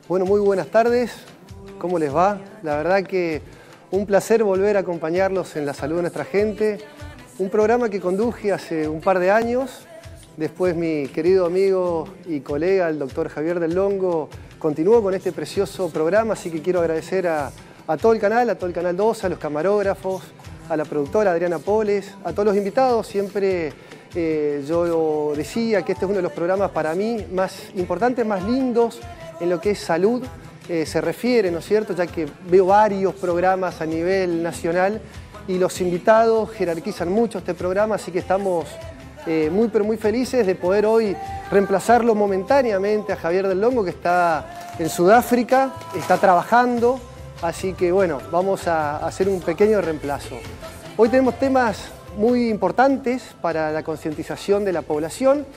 Bueno, muy buenas tardes. ¿Cómo les va? La verdad que un placer volver a acompañarlos en La Salud de Nuestra Gente. Un programa que conduje hace un par de años. Después mi querido amigo y colega, el doctor Javier del Longo, continuó con este precioso programa, así que quiero agradecer a todo el canal 2, a los camarógrafos, a la productora Adriana Poles, a todos los invitados. Siempre yo decía que este es uno de los programas para mí más importantes, más lindos en lo que es salud se refiere, ¿no es cierto? Ya que veo varios programas a nivel nacional y los invitados jerarquizan mucho este programa, así que estamos muy felices de poder hoy reemplazarlo momentáneamente a Javier del Longo, que está en Sudáfrica, está trabajando, así que bueno, vamos a hacer un pequeño reemplazo. Hoy tenemos temas muy importantes para la concientización de la población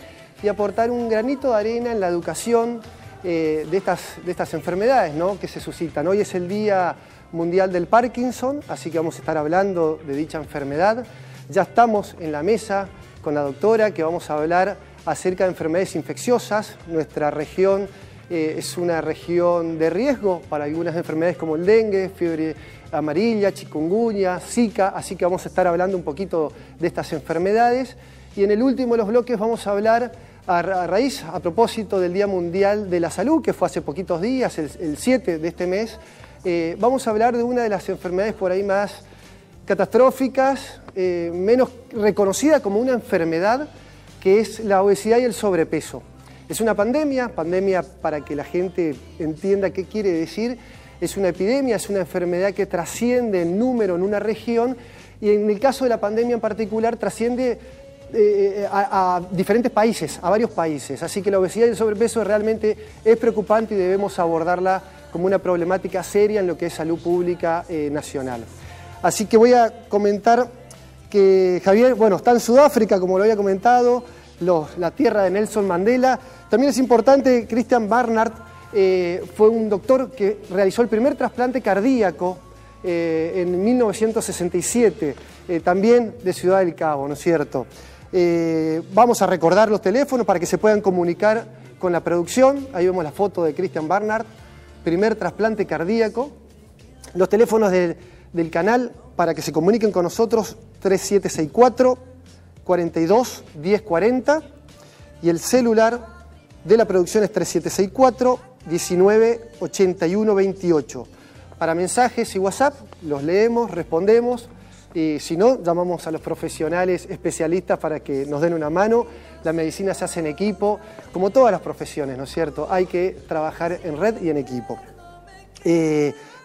y aportar un granito de arena en la educación de estas enfermedades, ¿no?, que se suscitan. Hoy es el Día Mundial del Parkinson, así que vamos a estar hablando de dicha enfermedad. Ya estamos en la mesa con la doctora, que vamos a hablar acerca de enfermedades infecciosas. Nuestra región es una región de riesgo para algunas enfermedades como el dengue, fiebre amarilla, chikungunya, zika, así que vamos a estar hablando un poquito de estas enfermedades. Y en el último de los bloques vamos a hablar a propósito del Día Mundial de la Salud, que fue hace poquitos días, el 7 de este mes. Vamos a hablar de una de las enfermedades por ahí más catastróficas, menos reconocida como una enfermedad, que es la obesidad y el sobrepeso. Es una pandemia para que la gente entienda qué quiere decir. Es una epidemia, es una enfermedad que trasciende en número en una región y en el caso de la pandemia en particular trasciende a diferentes países, a varios países. Así que la obesidad y el sobrepeso realmente es preocupante y debemos abordarla como una problemática seria en lo que es salud pública nacional. Así que voy a comentar que Javier, bueno, está en Sudáfrica, como lo había comentado, la tierra de Nelson Mandela. También es importante, Christian Barnard fue un doctor que realizó el primer trasplante cardíaco en 1967, también de Ciudad del Cabo, ¿no es cierto? Vamos a recordar los teléfonos para que se puedan comunicar con la producción. Ahí vemos la foto de Christian Barnard, primer trasplante cardíaco. Los teléfonos del canal para que se comuniquen con nosotros, 3764 42 1040, y el celular de la producción es 3764 19 81 28. Para mensajes y WhatsApp los leemos, respondemos, y si no, llamamos a los profesionales especialistas para que nos den una mano. La medicina se hace en equipo, como todas las profesiones, ¿no es cierto? Hay que trabajar en red y en equipo.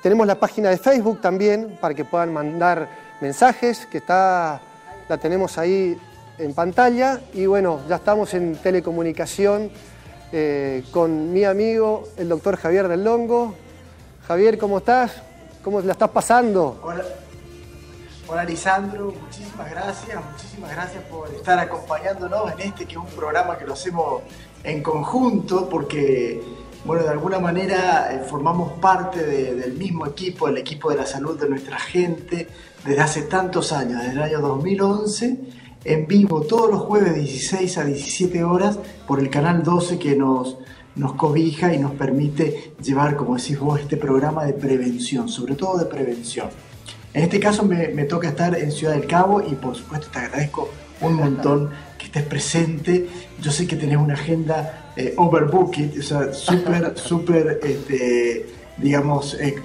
Tenemos la página de Facebook también para que puedan mandar mensajes, que la tenemos ahí en pantalla. Y bueno, ya estamos en telecomunicación con mi amigo, el doctor Javier del Longo. Javier, ¿cómo estás? ¿Cómo la estás pasando? Hola Lisandro, muchísimas gracias por estar acompañándonos en que es un programa que lo hacemos en conjunto porque, bueno, de alguna manera formamos parte del mismo equipo, el equipo de la salud de nuestra gente, desde hace tantos años, desde el año 2011, en vivo todos los jueves de 16 a 17 horas por el canal 12 que nos cobija y nos permite llevar, como decís vos, este programa de prevención, sobre todo de prevención. En este caso me toca estar en Ciudad del Cabo y por supuesto te agradezco un montón que estés presente. Yo sé que tenés una agenda overbooked, o sea, súper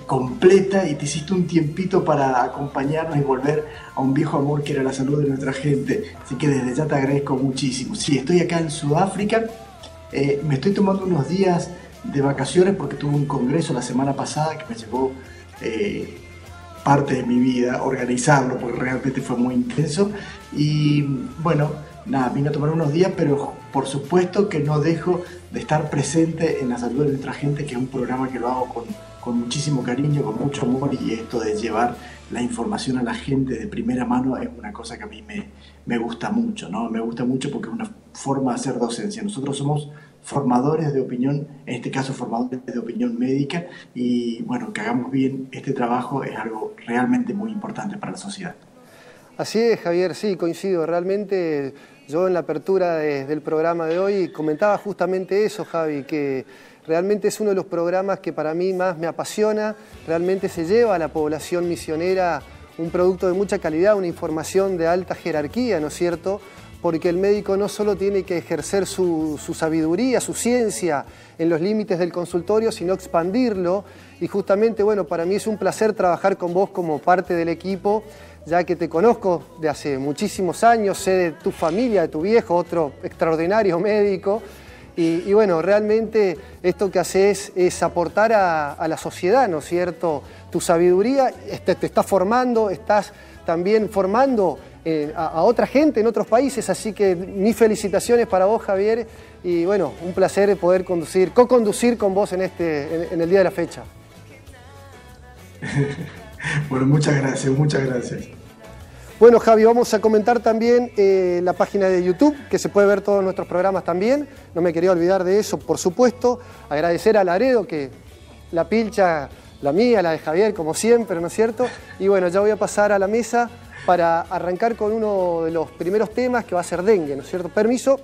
completa, y te hiciste un tiempito para acompañarnos y volver a un viejo amor que era la salud de nuestra gente. Así que desde ya te agradezco muchísimo. Sí, estoy acá en Sudáfrica, me estoy tomando unos días de vacaciones porque tuve un congreso la semana pasada que me llevó parte de mi vida organizarlo porque realmente fue muy intenso y bueno, nada, vine a tomar unos días, pero por supuesto que no dejo de estar presente en la salud de nuestra gente, que es un programa que lo hago con muchísimo cariño, con mucho amor, y esto de llevar la información a la gente de primera mano es una cosa que a mí me gusta mucho, ¿no? Me gusta mucho porque es una forma de hacer docencia. Nosotros somos formadores de opinión, en este caso formadores de opinión médica, y bueno, que hagamos bien este trabajo es algo realmente muy importante para la sociedad. Así es, Javier, sí, coincido. Realmente yo en la apertura del programa de hoy comentaba justamente eso, Javi, que Realmente es uno de los programas que para mí más me apasiona. Realmente se lleva a la población misionera un producto de mucha calidad, una información de alta jerarquía, ¿no es cierto? Porque el médico no solo tiene que ejercer su sabiduría, su ciencia en los límites del consultorio, sino expandirlo. Y justamente, bueno, para mí es un placer trabajar con vos como parte del equipo, ya que te conozco de hace muchísimos años, sé de tu familia, de tu viejo, otro extraordinario médico. Y bueno, realmente esto que haces es aportar a la sociedad, ¿no es cierto? Tu sabiduría te está formando, estás también formando a otra gente en otros países, así que mis felicitaciones para vos, Javier, y bueno, un placer poder co-conducir con vos en el día de la fecha. Bueno, muchas gracias, muchas gracias. Bueno, Javi, vamos a comentar también la página de YouTube, que se puede ver todos nuestros programas también. No me quería olvidar de eso, por supuesto. Agradecer a Laredo, que la pilcha, la mía, la de Javier, como siempre, ¿no es cierto? Y bueno, ya voy a pasar a la mesa para arrancar con uno de los primeros temas, que va a ser dengue, ¿no es cierto? Permiso,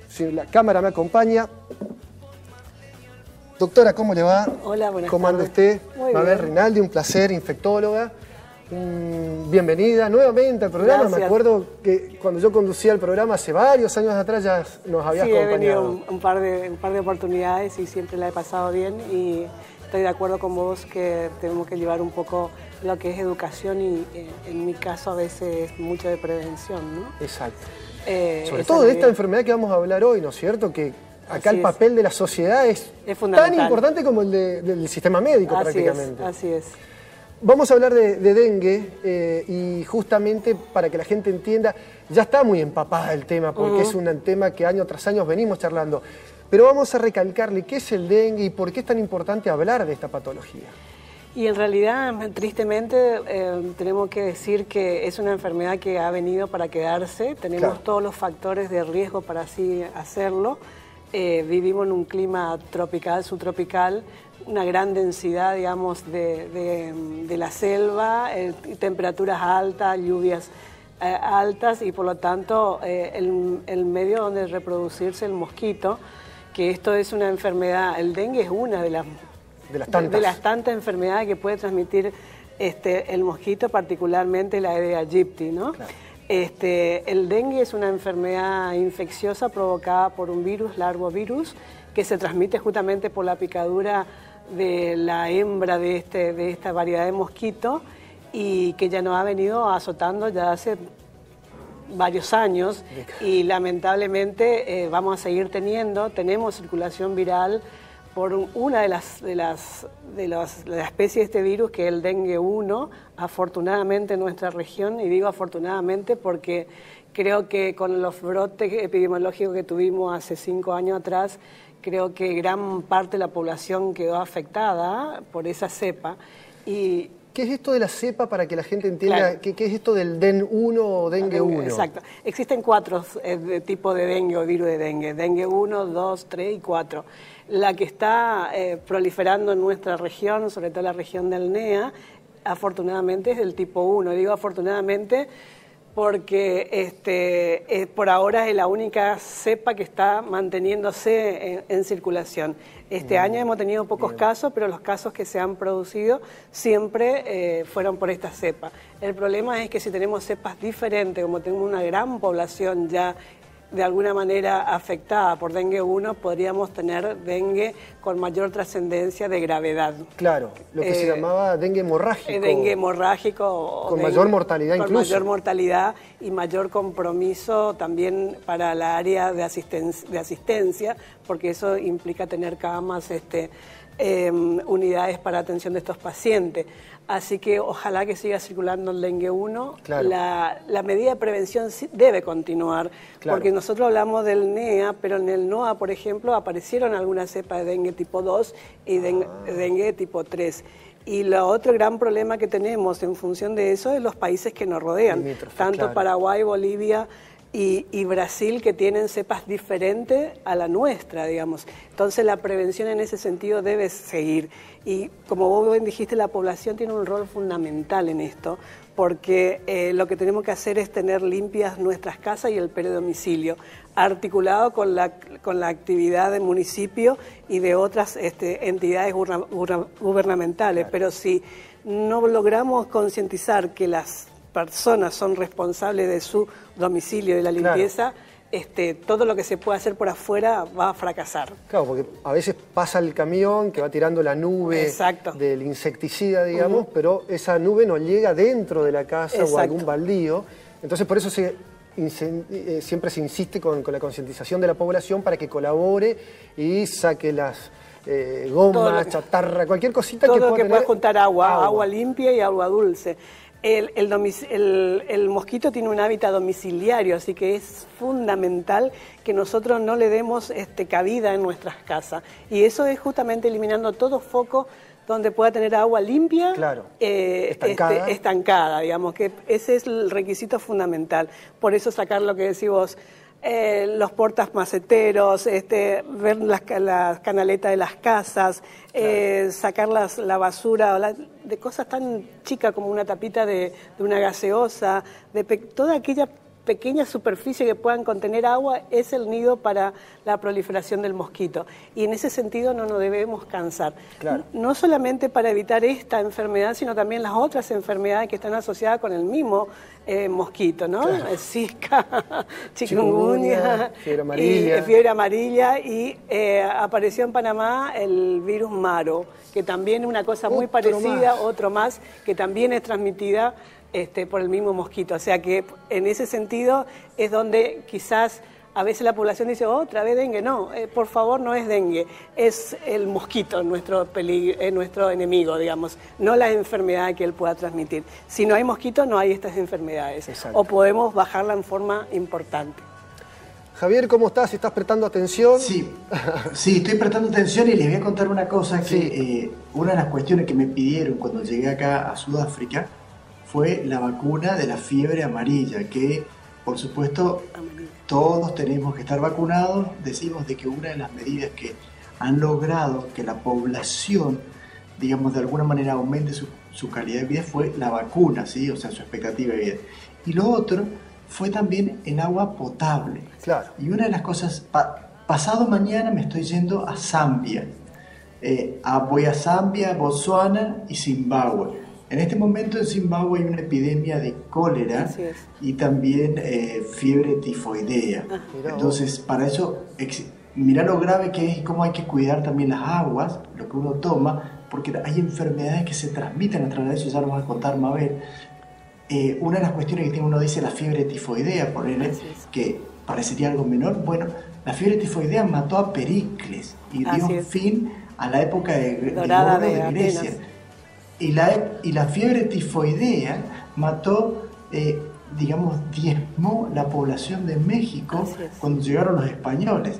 si la cámara me acompaña. Doctora, ¿cómo le va? Hola, buenas tardes. ¿Cómo anda usted? Muy Mabel bien. Rinaldi, un placer, infectóloga. Bienvenida nuevamente al programa. Gracias. Me acuerdo que cuando yo conducía el programa hace varios años atrás ya nos habías Sí, he acompañado. venido un par de oportunidades y siempre la he pasado bien y estoy de acuerdo con vos que tenemos que llevar un poco lo que es educación y en mi caso a veces mucho de prevención, ¿no? Exacto. Esa Sobre es todo la de esta idea. enfermedad que vamos a hablar hoy, ¿no es cierto? Que acá Así el es. papel de la sociedad es tan fundamental. importante como el del sistema médico prácticamente. Así es. Vamos a hablar de dengue y justamente para que la gente entienda, ya está muy empapada el tema porque es un tema que año tras año venimos charlando, pero vamos a recalcarle qué es el dengue y por qué es tan importante hablar de esta patología. Y en realidad, tristemente, tenemos que decir que es una enfermedad que ha venido para quedarse, tenemos Claro. todos los factores de riesgo para así hacerlo, vivimos en un clima tropical, subtropical, una gran densidad, digamos, de la selva, temperaturas altas, lluvias altas y por lo tanto el medio donde reproducirse el mosquito, que esto es una enfermedad, el dengue es una de las tantas enfermedades que puede transmitir el mosquito, particularmente la Aedes aegypti, ¿no? Claro. El dengue es una enfermedad infecciosa provocada por un virus, larvovirus, que se transmite justamente por la picadura de la hembra de esta variedad de mosquito y que ya nos ha venido azotando ya hace varios años y lamentablemente vamos a seguir tenemos circulación viral por una de las especies de este virus, que es el dengue 1, afortunadamente en nuestra región, y digo afortunadamente porque creo que con los brotes epidemiológicos que tuvimos hace 5 años atrás, creo que gran parte de la población quedó afectada por esa cepa. Y ¿qué es esto de la cepa para que la gente entienda? Claro. ¿Qué es esto del DEN 1 o dengue 1? Exacto. Existen 4 tipos de dengue o virus de dengue. Dengue 1, 2, 3 y 4. La que está proliferando en nuestra región, sobre todo la región del NEA, afortunadamente es del tipo 1. Digo afortunadamente porque por ahora es la única cepa que está manteniéndose en circulación. Este año hemos tenido pocos casos, pero los casos que se han producido siempre fueron por esta cepa. El problema es que si tenemos cepas diferentes, como tenemos una gran población ya de alguna manera afectada por dengue 1, podríamos tener dengue con mayor trascendencia de gravedad. Claro, lo que se llamaba dengue hemorrágico. Dengue hemorrágico. Con mayor mortalidad incluso. Con mayor mortalidad y mayor compromiso también para la área de asistencia, porque eso implica tener camas, unidades para atención de estos pacientes. Así que ojalá que siga circulando el dengue 1. Claro. La medida de prevención sí debe continuar, claro, porque nosotros hablamos del NEA, pero en el NOA, por ejemplo, aparecieron algunas cepas de dengue tipo 2 y dengue tipo 3. Y el otro gran problema que tenemos en función de eso es los países que nos rodean, tanto claro, Paraguay, Bolivia, y Brasil, que tienen cepas diferentes a la nuestra, digamos. Entonces la prevención en ese sentido debe seguir. Y como vos bien dijiste, la población tiene un rol fundamental en esto, porque lo que tenemos que hacer es tener limpias nuestras casas y el peridomicilio, articulado con la actividad del municipio y de otras entidades gubernamentales. Pero si no logramos concientizar que las personas son responsables de su domicilio y de la limpieza, todo lo que se puede hacer por afuera va a fracasar. Claro, porque a veces pasa el camión que va tirando la nube del insecticida, digamos, pero esa nube no llega dentro de la casa o algún baldío. Entonces por eso siempre se insiste con la concientización de la población para que colabore y saque las gomas, chatarra, cualquier cosita que pueda juntar agua limpia y agua dulce. El mosquito tiene un hábitat domiciliario, así que es fundamental que nosotros no le demos cabida en nuestras casas. Y eso es justamente eliminando todo foco donde pueda tener agua limpia, estancada, digamos, que ese es el requisito fundamental. Por eso sacar lo que decís vos, los portas maceteros, ver las canaletas de las casas, sacar la basura, de cosas tan chicas como una tapita de una gaseosa, toda aquella pequeña superficie que puedan contener agua es el nido para la proliferación del mosquito. Y en ese sentido no nos debemos cansar. Claro. No solamente para evitar esta enfermedad, sino también las otras enfermedades que están asociadas con el mismo mosquito, ¿no? Claro. Zika, chikungunya, fiebre amarilla y apareció en Panamá el virus Maro, que también es una cosa muy parecida, otro más, que también es transmitida por el mismo mosquito. O sea que en ese sentido es donde quizás a veces la población dice, otra vez dengue. No, por favor, no es dengue, es el mosquito nuestro enemigo, digamos, no la enfermedad que él pueda transmitir. Si no hay mosquito, no hay estas enfermedades. Exacto. O podemos bajarla en forma importante. Javier, ¿cómo estás? ¿Estás prestando atención? Sí, estoy prestando atención y les voy a contar una cosa, que una de las cuestiones que me pidieron cuando llegué acá a Sudáfrica fue la vacuna de la fiebre amarilla, que por supuesto todos tenemos que estar vacunados. Decimos de que una de las medidas que han logrado que la población, digamos, de alguna manera aumente su calidad de vida fue la vacuna, ¿sí? O sea, su expectativa de vida. Y lo otro fue también el agua potable. Claro. Y una de las cosas, pasado mañana me estoy yendo a Zambia. Voy a Zambia, Botsuana y Zimbabue. En este momento en Zimbabue hay una epidemia de cólera y también fiebre tifoidea. Entonces, para eso, mirá lo grave que es y cómo hay que cuidar también las aguas, lo que uno toma, porque hay enfermedades que se transmiten a través de eso, ya nos va a contar Mabel. Una de las cuestiones que tiene, uno dice la fiebre tifoidea, por él, que parecería algo menor. Bueno, la fiebre tifoidea mató a Pericles y dio fin a la época de oro de Grecia. Y la fiebre tifoidea mató, diezmó la población de México cuando llegaron los españoles.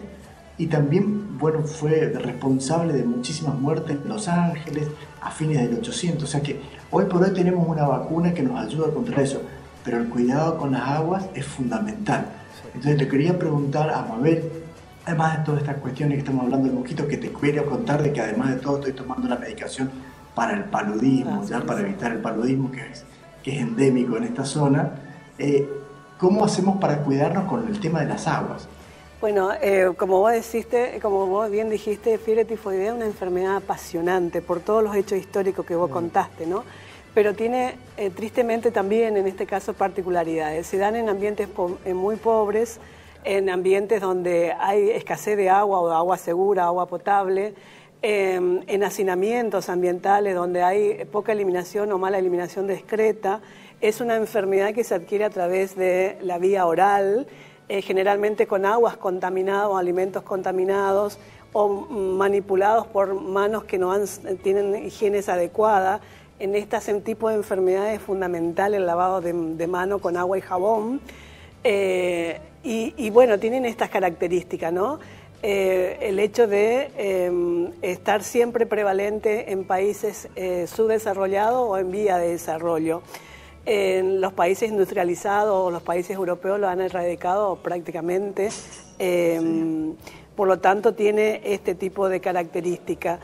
Y también, bueno, fue responsable de muchísimas muertes en Los Ángeles a fines del 800. O sea que hoy por hoy tenemos una vacuna que nos ayuda contra eso. Pero el cuidado con las aguas es fundamental. Entonces le quería preguntar a Mabel, además de todas estas cuestiones que estamos hablando del mosquito, que te quiero contar de que además de todo estoy tomando una medicación para el paludismo, para evitar el paludismo que es endémico en esta zona. ¿Cómo hacemos para cuidarnos con el tema de las aguas? Bueno, como vos bien dijiste, fiebre tifoidea es una enfermedad apasionante por todos los hechos históricos que vos contaste, ¿no? Pero tiene tristemente también en este caso particularidades. Se dan en ambientes muy pobres, en ambientes donde hay escasez de agua o de agua segura, agua potable, en hacinamientos ambientales donde hay poca eliminación o mala eliminación discreta. Es una enfermedad que se adquiere a través de la vía oral, generalmente con aguas contaminadas o alimentos contaminados o manipulados por manos que no tienen higiene adecuada. En este tipo de enfermedades es fundamental el lavado de mano con agua y jabón. Y bueno, tienen estas características, ¿no? El hecho de estar siempre prevalente en países subdesarrollados o en vía de desarrollo. En los países industrializados o los países europeos lo han erradicado prácticamente. Por lo tanto, tiene este tipo de característica.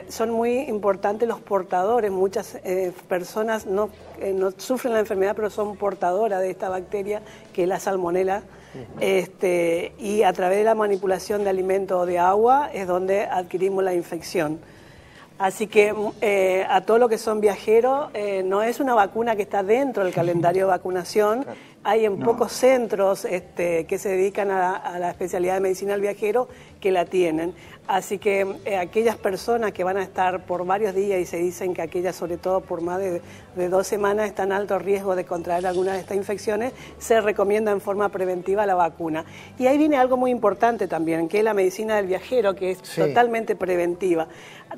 Son muy importantes los portadores. Muchas personas no sufren la enfermedad, pero son portadoras de esta bacteria, que es la salmonela. Y a través de la manipulación de alimentos o de agua es donde adquirimos la infección. Así que a todos los que son viajeros, no es una vacuna que está dentro del calendario de vacunación. Hay en pocos centros que se dedican a la especialidad de medicina del viajero que la tienen. Así que aquellas personas que van a estar por varios días, y se dicen que aquellas sobre todo por más de 2 semanas están en alto riesgo de contraer alguna de estas infecciones, se recomienda en forma preventiva la vacuna. Y ahí viene algo muy importante también, que es la medicina del viajero, que es totalmente preventiva.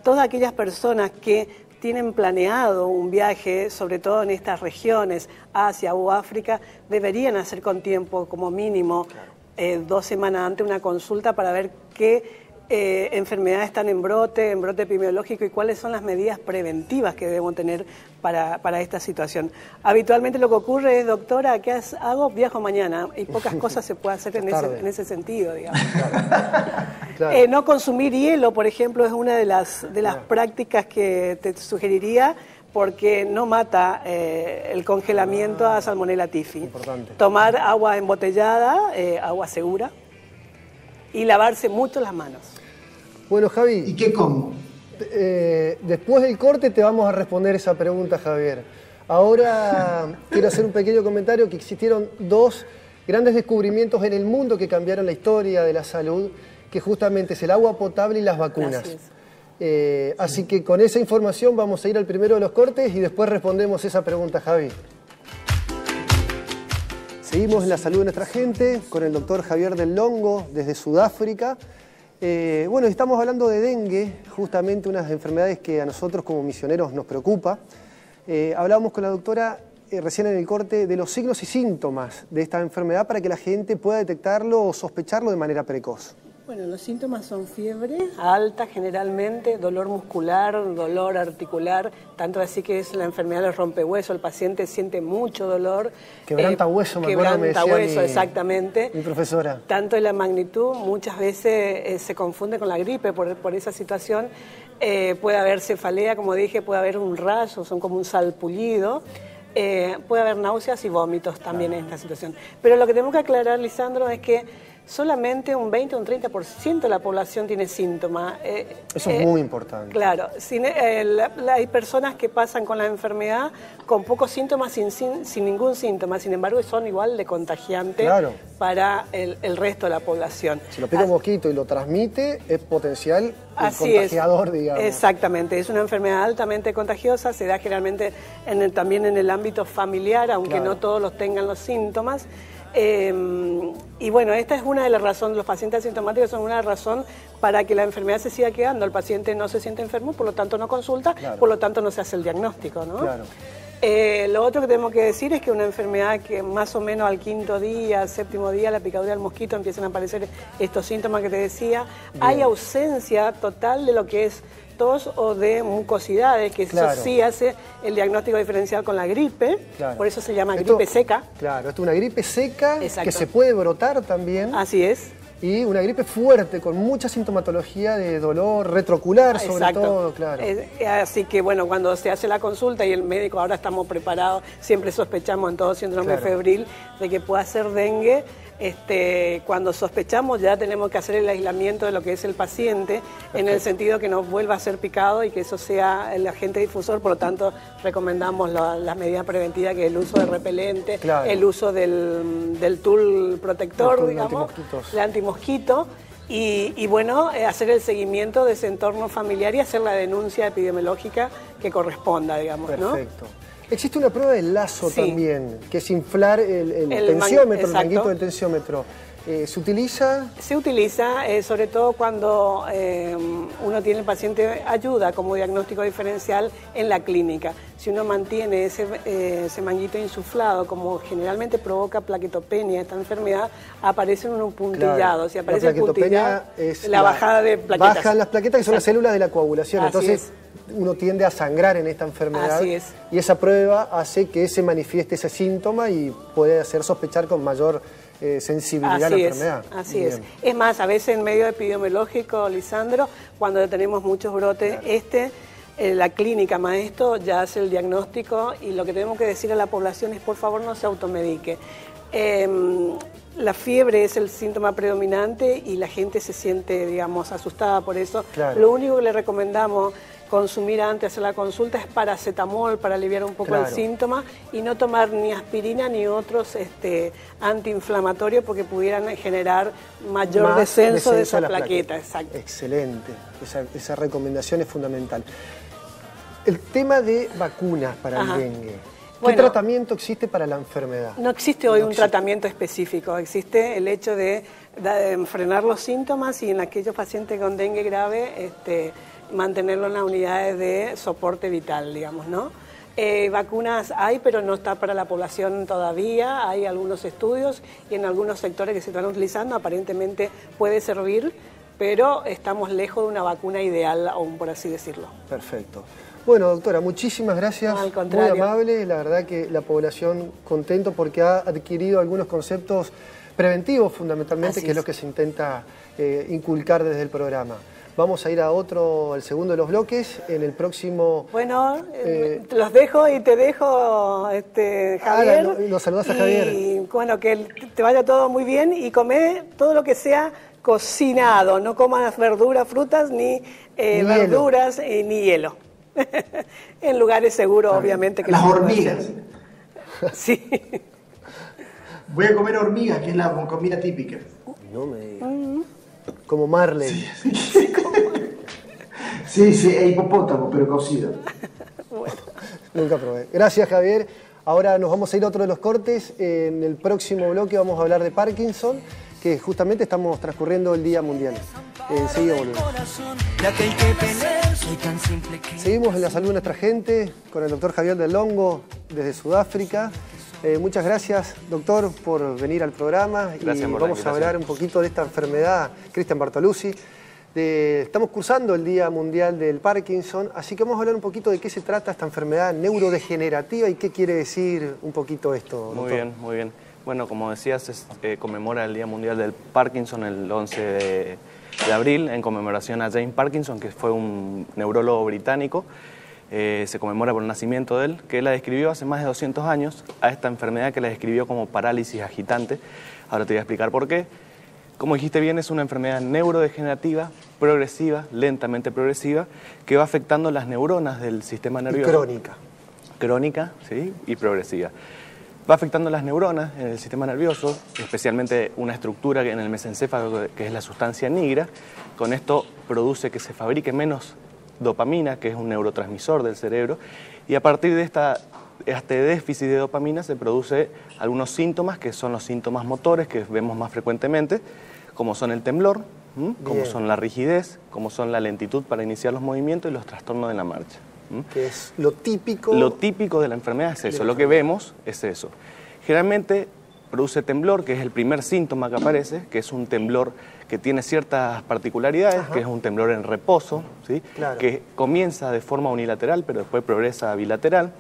Todas aquellas personas que tienen planeado un viaje, sobre todo en estas regiones, Asia o África, deberían hacer con tiempo, como mínimo, 2 semanas antes, una consulta para ver qué enfermedades están en brote epidemiológico, y cuáles son las medidas preventivas que debemos tener para esta situación. Habitualmente lo que ocurre es, doctora, ¿qué hago? Viajo mañana, y pocas cosas se puede hacer en ese sentido, digamos. Claro. No consumir hielo, por ejemplo, es una de las prácticas que te sugeriría, porque no mata el congelamiento a Salmonella typhi. Importante. Tomar agua embotellada, agua segura, y lavarse mucho las manos. Bueno, Javi. ¿Y qué como? Después del corte te vamos a responder esa pregunta, Javier. Ahora quiero hacer un pequeño comentario, que existieron 2 grandes descubrimientos en el mundo que cambiaron la historia de la salud, que justamente es el agua potable y las vacunas. Así que con esa información vamos a ir al primero de los cortes y después respondemos esa pregunta, Javi. Seguimos en la salud de nuestra gente con el doctor Javier del Longo desde Sudáfrica. Bueno, estamos hablando de dengue, justamente una de las enfermedades que a nosotros como misioneros nos preocupa. Hablábamos con la doctora recién en el corte de los signos y síntomas de esta enfermedad para que la gente pueda detectarlo o sospecharlo de manera precoz. Bueno, los síntomas son fiebre alta generalmente, dolor muscular, dolor articular, tanto así que es la enfermedad del rompehueso, el paciente siente mucho dolor. Quebranta hueso, me acuerdo, me decía hueso, exactamente. Mi profesora. Tanto en la magnitud, muchas veces se confunde con la gripe por esa situación. Puede haber cefalea, como dije, puede haber un rayo, son como un salpullido. Puede haber náuseas y vómitos también en esta situación. Pero lo que tenemos que aclarar, Lisandro, es que solamente un 20 o un 30% de la población tiene síntomas. Eso es muy importante. Claro, hay personas que pasan con la enfermedad con pocos síntomas, sin ningún síntoma, sin embargo son igual de contagiantes para el resto de la población. Si lo pica un mosquito y lo transmite, es potencial contagiador, digamos. Exactamente, es una enfermedad altamente contagiosa, se da generalmente también en el ámbito familiar, aunque no todos los tengan los síntomas. Y bueno, esta es una de las razones, los pacientes asintomáticos son una razón para que la enfermedad se siga quedando. El paciente no se siente enfermo, por lo tanto no consulta, por lo tanto no se hace el diagnóstico, ¿no? Claro. Lo otro que tenemos que decir es que una enfermedad que más o menos al 5.º día, al 7.º día, la picadura del mosquito, empiezan a aparecer estos síntomas que te decía. Hay ausencia total de lo que es tos o de mucosidades, que eso sí hace el diagnóstico diferencial con la gripe, por eso se llama gripe seca. Claro, esto es una gripe seca que se puede brotar también. Así es. Y una gripe fuerte, con mucha sintomatología de dolor retroocular, sobre todo, claro. Así que, bueno, cuando se hace la consulta y el médico, ahora estamos preparados, siempre sospechamos en todo síndrome febril de que pueda ser dengue. Cuando sospechamos ya tenemos que hacer el aislamiento de lo que es el paciente, en el sentido que no vuelva a ser picado y que eso sea el agente difusor. Por lo tanto, recomendamos las medidas preventivas, que es el uso de repelente, el uso del tul protector, digamos, de antimosquito. Y bueno, hacer el seguimiento de ese entorno familiar y hacer la denuncia epidemiológica que corresponda, digamos, ¿no? Perfecto. Existe una prueba del lazo también, que es inflar el tensiómetro, el manguito del tensiómetro. ¿Se utiliza? Se utiliza, sobre todo cuando uno tiene el paciente, ayuda como diagnóstico diferencial en la clínica. Si uno mantiene ese manguito insuflado, como generalmente provoca plaquetopenia, esta enfermedad, aparecen unos puntillados. Si aparece el puntillado, es la bajada de plaquetas. Bajan las plaquetas, que son las células de la coagulación. Así entonces uno tiende a sangrar en esta enfermedad. Así es. Y esa prueba hace que se manifieste ese síntoma y puede hacer sospechar con mayor sensibilidad a la enfermedad. Así es. Es más, a veces en medio epidemiológico, Lisandro, cuando tenemos muchos brotes, claro, la clínica maestro ya hace el diagnóstico y lo que tenemos que decir a la población es por favor no se automedique. La fiebre es el síntoma predominante y la gente se siente, digamos, asustada por eso. Claro. Lo único que le recomendamos consumir antes de hacer la consulta es paracetamol para aliviar un poco, claro, el síntoma y no tomar ni aspirina ni otros antiinflamatorios porque pudieran generar mayor descenso de esa plaqueta. Exacto. Excelente, esa recomendación es fundamental. El tema de vacunas para el dengue. ¿Qué tratamiento existe para la enfermedad? No existe hoy un tratamiento específico, existe el hecho de frenar los síntomas y en aquellos pacientes con dengue grave mantenerlo en las unidades de soporte vital, digamos, ¿no? Vacunas hay, pero no está para la población todavía, hay algunos estudios y en algunos sectores que se están utilizando, aparentemente puede servir, pero estamos lejos de una vacuna ideal aún, por así decirlo. Perfecto. Bueno, doctora, muchísimas gracias, no, al contrario, muy amable, la verdad que la población contento porque ha adquirido algunos conceptos preventivos fundamentalmente, que es lo que se intenta inculcar desde el programa. Vamos a ir al segundo de los bloques, en el próximo... Bueno, los dejo y te dejo, Javier. Nos saludas a Javier. Y bueno, que te vaya todo muy bien y come todo lo que sea cocinado, no comas verduras, frutas, ni verduras, ni hielo. En lugares seguros, obviamente. Que las hormigas. Sí. Voy a comer hormigas, que es la comida típica. No me digas. Como Marley. Sí, es hipopótamo, pero cocido. Bueno. Nunca probé. Gracias, Javier. Ahora nos vamos a ir a otro de los cortes. En el próximo bloque vamos a hablar de Parkinson, que justamente estamos transcurriendo el Día Mundial. Enseguida volvemos. Seguimos en la salud de nuestra gente con el doctor Javier Del Longo desde Sudáfrica. Muchas gracias, doctor, por venir al programa. Gracias, vamos a hablar un poquito de esta enfermedad, Cristian Bartoluzzi. Estamos cursando el Día Mundial del Parkinson, así que vamos a hablar un poquito de qué se trata esta enfermedad neurodegenerativa y qué quiere decir un poquito esto, doctor. Muy bien, muy bien. Bueno, como decías, conmemora el Día Mundial del Parkinson el 11 de abril en conmemoración a James Parkinson, que fue un neurólogo británico. Se conmemora por el nacimiento de él, que la describió hace más de 200 años a esta enfermedad que la describió como parálisis agitante. Ahora te voy a explicar por qué. Como dijiste bien, es una enfermedad neurodegenerativa, progresiva, lentamente progresiva, que va afectando las neuronas del sistema nervioso. Y crónica. Crónica, sí, y progresiva. Va afectando las neuronas en el sistema nervioso, especialmente una estructura en el mesencéfalo que es la sustancia nigra. Con esto produce que se fabrique menos dopamina, que es un neurotransmisor del cerebro, y a partir de este déficit de dopamina se produce algunos síntomas que son los síntomas motores que vemos más frecuentemente, como son el temblor, como son la rigidez, como son la lentitud para iniciar los movimientos y los trastornos de la marcha. Que es lo típico. Lo típico de la enfermedad es eso, lo que vemos es eso. Generalmente produce temblor, que es el primer síntoma que aparece, que es un temblor que tiene ciertas particularidades, que es un temblor en reposo, ¿sí? Claro. Que comienza de forma unilateral, pero después progresa a bilateral.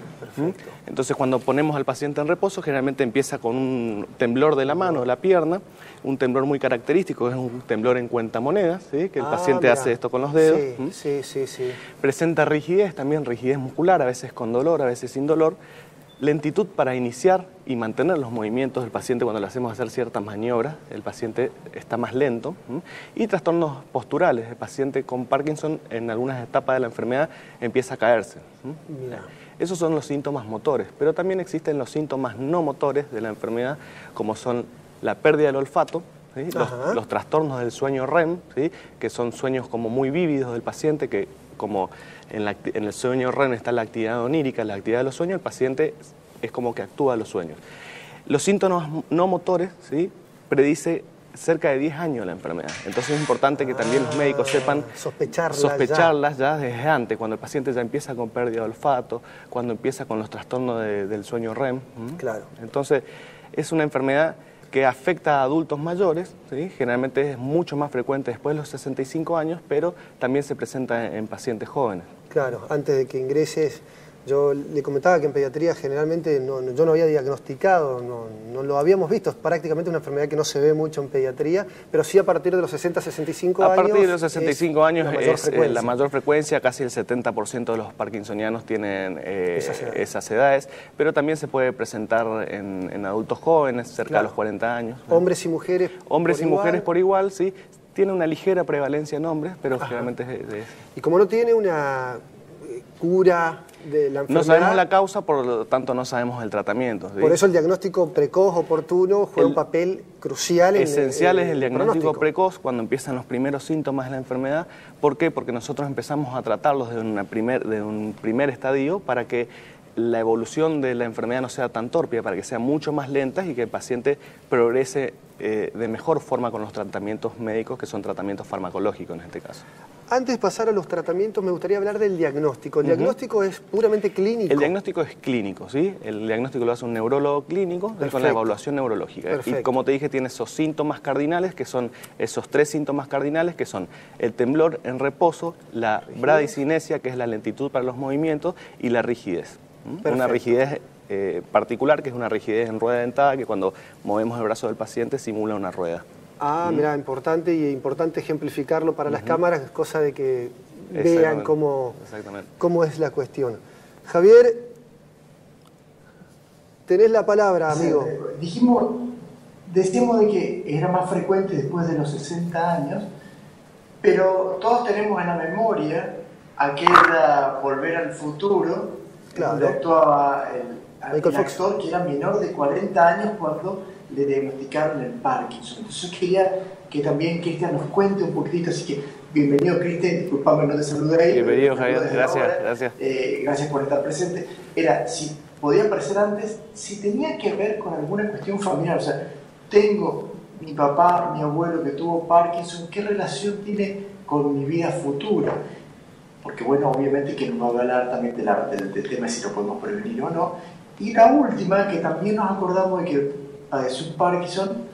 Entonces, cuando ponemos al paciente en reposo, generalmente empieza con un temblor de la mano, de la pierna, un temblor muy característico, es un temblor en cuentamonedas, ¿sí? Que el paciente hace esto con los dedos. Sí. Presenta rigidez, también rigidez muscular, a veces con dolor, a veces sin dolor. Lentitud para iniciar y mantener los movimientos del paciente cuando le hacemos hacer ciertas maniobras, el paciente está más lento. Y trastornos posturales, el paciente con Parkinson en algunas etapas de la enfermedad empieza a caerse. Esos son los síntomas motores, pero también existen los síntomas no motores de la enfermedad, como son la pérdida del olfato, ¿sí? Los trastornos del sueño REM, ¿sí? Que son sueños como muy vívidos del paciente, que como en el sueño REM está la actividad onírica, la actividad de los sueños, el paciente es como que actúa los sueños. Los síntomas no motores, ¿sí? Predice cerca de 10 años la enfermedad. Entonces es importante que también los médicos sepan sospecharlas ya desde antes, cuando el paciente ya empieza con pérdida de olfato, cuando empieza con los trastornos del sueño REM. Claro. Entonces es una enfermedad que afecta a adultos mayores, ¿sí? Generalmente es mucho más frecuente después de los 65 años, pero también se presenta en pacientes jóvenes. Claro, antes de que ingreses, yo le comentaba que en pediatría generalmente yo no había diagnosticado, no lo habíamos visto, es prácticamente una enfermedad que no se ve mucho en pediatría, pero sí a partir de los 60, 65 años. A partir de los 65 años es la frecuencia. mayor frecuencia, casi el 70% de los parkinsonianos tienen esas edades, pero también se puede presentar en adultos jóvenes, cerca de los 40 años. Hombres y mujeres Hombres y mujeres por igual, sí. Tiene una ligera prevalencia en hombres, pero generalmente es... Y como no tiene una cura de la enfermedad... No sabemos la causa, por lo tanto no sabemos el tratamiento. ¿Sí? Por eso el diagnóstico precoz, oportuno, juega un papel crucial. Esencial es el diagnóstico precoz cuando empiezan los primeros síntomas de la enfermedad. ¿Por qué? Porque nosotros empezamos a tratarlos de un primer estadio para que la evolución de la enfermedad no sea tan torpe, para que sea mucho más lenta y que el paciente progrese de mejor forma con los tratamientos médicos, que son tratamientos farmacológicos en este caso. Antes de pasar a los tratamientos, me gustaría hablar del diagnóstico. ¿El diagnóstico es puramente clínico? El diagnóstico es clínico, ¿sí? El diagnóstico lo hace un neurólogo clínico con la evaluación neurológica. Perfecto. Y como te dije, tiene esos síntomas cardinales, que son esos 3 síntomas cardinales, que son el temblor en reposo, la bradicinesia, que es la lentitud para los movimientos, y la rigidez. Una rigidez particular, que es una rigidez en rueda dentada, que cuando movemos el brazo del paciente simula una rueda. Mira, importante ejemplificarlo para las cámaras, es cosa de que vean cómo es la cuestión. Javier, tenés la palabra, amigo. Decíamos de que era más frecuente después de los 60 años, pero todos tenemos en la memoria aquella Volver al Futuro, donde actuaba el actor que era menor de 40 años cuando le diagnosticaron el Parkinson. Entonces yo quería que también Cristian nos cuente un poquitito, así que bienvenido Cristian, disculpame no te saludé ahí. Bienvenido Javier, gracias. Gracias por estar presente. Era, si podía aparecer antes, si tenía que ver con alguna cuestión familiar, o sea, tengo mi papá, mi abuelo que tuvo Parkinson, ¿qué relación tiene con mi vida futura? Porque bueno, obviamente que nos va a hablar también del tema de si lo podemos prevenir o no. Y la última, que también nos acordamos de que padeció un Parkinson,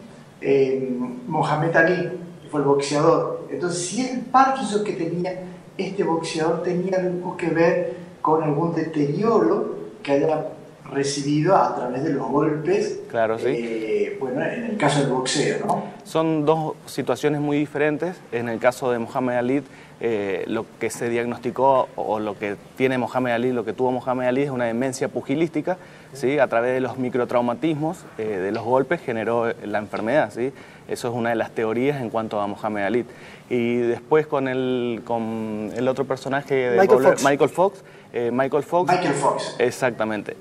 Mohamed Ali, que fue el boxeador. Entonces, si el Parkinson que tenía este boxeador tenía algo que ver con algún deterioro que haya recibido a través de los golpes, claro, sí. Bueno, en el caso del boxeo, ¿no? Son dos situaciones muy diferentes. En el caso de Mohamed Ali, lo que se diagnosticó o lo que tiene Mohamed Ali, lo que tuvo Mohamed Ali es una demencia pugilística, ¿sí? A través de los microtraumatismos de los golpes generó la enfermedad, ¿sí? Eso es una de las teorías en cuanto a Mohamed Ali. Y después con el otro personaje de Michael Fox. Michael Fox. Exactamente.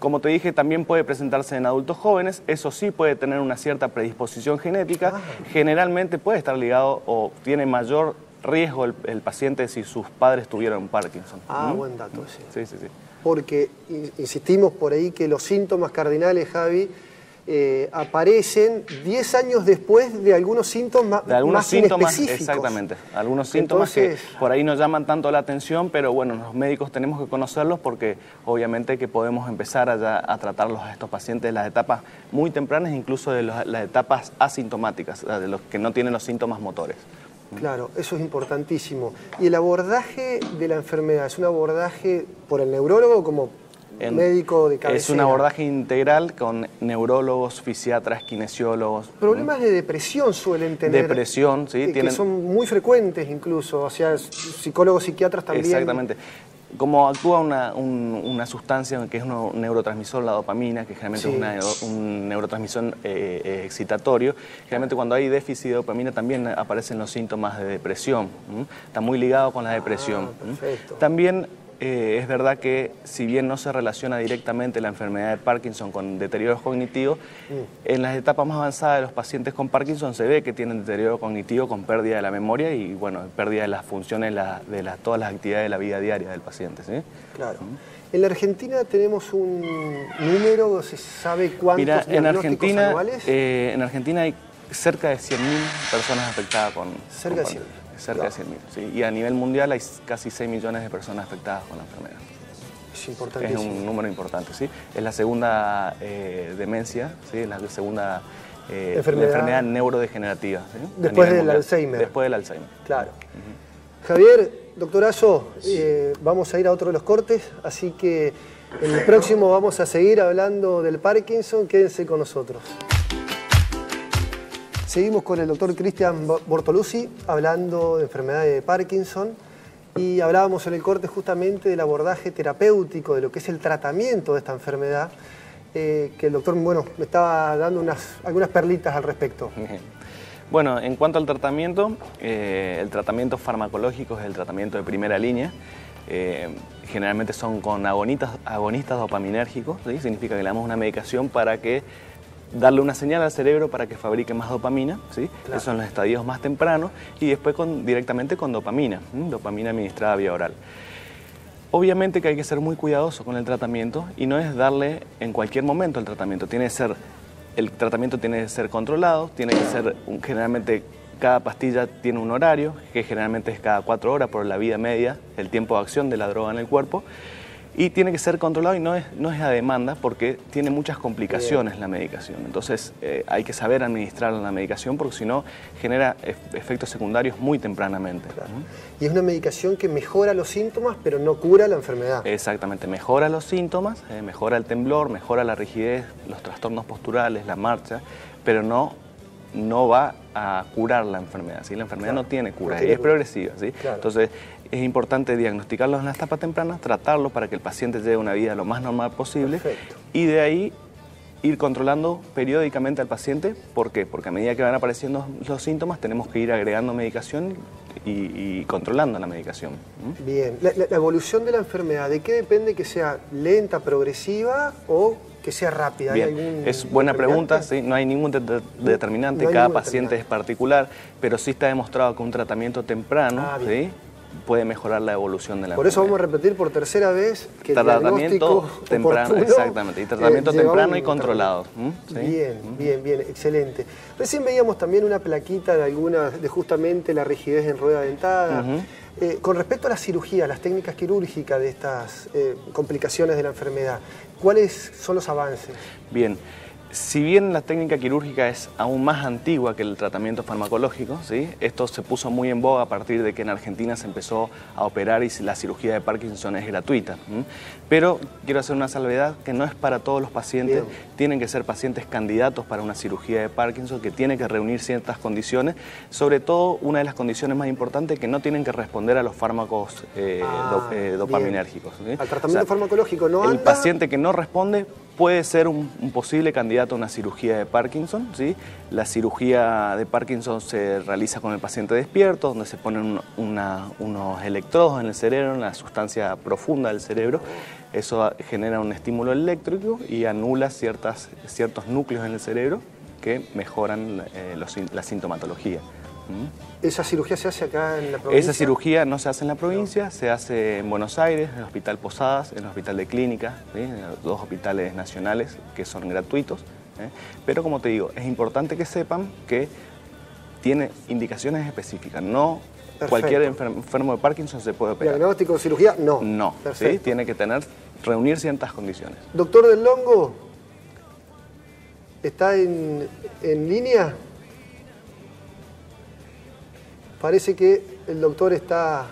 Como te dije, también puede presentarse en adultos jóvenes. Eso sí puede tener una cierta predisposición genética. Generalmente puede estar ligado o tiene mayor riesgo el paciente si sus padres tuvieron Parkinson. Buen dato, sí. Sí. Porque insistimos por ahí que los síntomas cardinales, Javi, aparecen 10 años después de algunos síntomas más inespecíficos. Exactamente, algunos síntomas que por ahí no llaman tanto la atención, pero bueno, los médicos tenemos que conocerlos porque obviamente que podemos empezar a tratarlos a estos pacientes de las etapas muy tempranas, incluso de las etapas asintomáticas, de los que no tienen los síntomas motores. Claro, eso es importantísimo. ¿Y el abordaje de la enfermedad es un abordaje por el neurólogo como médico de cabecera? Es un abordaje integral con neurólogos, fisiatras, kinesiólogos. Problemas de depresión suelen tener. Depresión, sí. Que son muy frecuentes incluso, o sea, psicólogos, psiquiatras también. Exactamente. Como actúa una sustancia que es un neurotransmisor, la dopamina, que generalmente es un neurotransmisor excitatorio, generalmente cuando hay déficit de dopamina también aparecen los síntomas de depresión. Está muy ligado con la depresión. Perfecto. También es verdad que si bien no se relaciona directamente la enfermedad de Parkinson con deterioro cognitivo, en las etapas más avanzadas de los pacientes con Parkinson se ve que tienen deterioro cognitivo con pérdida de la memoria y bueno, pérdida de las funciones de todas las actividades de la vida diaria del paciente, ¿sí? Claro. En la Argentina tenemos un número, ¿se sabe cuántos diagnósticos anuales? En Argentina hay cerca de 100.000 personas afectadas con cerca de 100.000. Cerca de 100.000, sí. Y a nivel mundial hay casi 6 millones de personas afectadas con la enfermedad. Es importantísimo. Es un número importante, ¿sí? Es la segunda demencia, ¿sí? Es la segunda enfermedad neurodegenerativa, ¿sí? Después del Alzheimer. Después del Alzheimer. Claro. Javier, doctorazo, vamos a ir a otro de los cortes, así que en el próximo vamos a seguir hablando del Parkinson. Quédense con nosotros. Seguimos con el doctor Cristian Bortoluzzi hablando de enfermedad de Parkinson y hablábamos en el corte justamente del abordaje terapéutico, de lo que es el tratamiento de esta enfermedad, que el doctor, bueno, me estaba dando algunas perlitas al respecto. Bueno, en cuanto al tratamiento, el tratamiento farmacológico es el tratamiento de primera línea. Generalmente son con agonistas dopaminérgicos, ¿sí? Significa que le damos una medicación para que darle una señal al cerebro para que fabrique más dopamina, ¿sí? Claro. Esos son los estadios más tempranos, y después directamente con dopamina, dopamina administrada vía oral. Obviamente que hay que ser muy cuidadoso con el tratamiento y no es darle en cualquier momento el tratamiento. El tratamiento tiene que ser controlado, tiene que ser, generalmente cada pastilla tiene un horario, que generalmente es cada 4 horas por la vida media, el tiempo de acción de la droga en el cuerpo. Y tiene que ser controlado y no es a demanda porque tiene muchas complicaciones la medicación. Entonces hay que saber administrar la medicación porque si no genera efectos secundarios muy tempranamente. Claro. Y es una medicación que mejora los síntomas pero no cura la enfermedad. Exactamente, mejora los síntomas, mejora el temblor, mejora la rigidez, los trastornos posturales, la marcha, pero no va a curar la enfermedad, ¿sí? La enfermedad no tiene cura, y es progresiva, ¿sí? Claro. Entonlos es importante diagnosticarlos en las etapas tempranas, tratarlos para que el paciente lleve una vida lo más normal posible. Perfecto. Y de ahí ir controlando periódicamente al paciente. ¿Por qué? Porque a medida que van apareciendo los síntomas tenemos que ir agregando medicación y controlando la medicación. Bien, la evolución de la enfermedad, ¿de qué depende que sea lenta, progresiva o que sea rápida? Bien, es buena pregunta, ¿sí? No hay ningún determinante, cada paciente es particular, pero sí está demostrado que un tratamiento temprano, ¿sí?, puede mejorar la evolución de la enfermedad. Por eso vamos a repetir por tercera vez que el tratamiento temprano, exactamente, y tratamiento temprano y controlado. ¿Sí? Bien, excelente. Recién veíamos también una plaquita de justamente la rigidez en rueda dentada. Con respecto a la cirugía, las técnicas quirúrgicas de estas complicaciones de la enfermedad, ¿cuáles son los avances? Bien. Si bien la técnica quirúrgica es aún más antigua que el tratamiento farmacológico, ¿sí?, esto se puso muy en boga a partir de que en Argentina se empezó a operar y la cirugía de Parkinson es gratuita. Pero quiero hacer una salvedad que no es para todos los pacientes. Bien. Tienen que ser pacientes candidatos para una cirugía de Parkinson, que tiene que reunir ciertas condiciones, sobre todo una de las condiciones más importantes, que no tienen que responder a los fármacos dopaminérgicos, ¿sí? Al tratamiento farmacológico no anda. El paciente que no responde puede ser un posible candidato a una cirugía de Parkinson, ¿sí? La cirugía de Parkinson se realiza con el paciente despierto, donde se ponen unos electrodos en el cerebro, en la sustancia profunda del cerebro. Eso genera un estímulo eléctrico y anula ciertos núcleos en el cerebro que mejoran la sintomatología. ¿Esa cirugía se hace acá en la provincia? Esa cirugía no se hace en la provincia, se hace en Buenos Aires, en el Hospital Posadas, en el Hospital de Clínica, ¿sí?, en los 2 hospitales nacionales que son gratuitos. Pero como te digo, es importante que sepan que tiene indicaciones específicas. No cualquier enfermo de Parkinson se puede operar. ¿Diagnóstico de cirugía? No. No, ¿sí? Tiene que reunir ciertas condiciones. Doctor Del Longo, ¿está en línea? Parece que el doctor está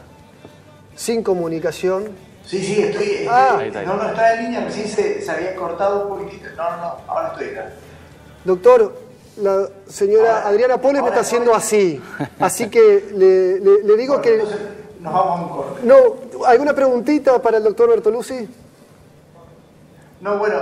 sin comunicación. Sí, estoy. No, está en línea, recién se había cortado un poquitito. No, ahora estoy acá. Doctor, la señora Adriana Poles me está haciendo así. Así que le digo que... Entonces nos vamos a un corte. No, ¿alguna preguntita para el doctor Bortoluzzi? No, bueno,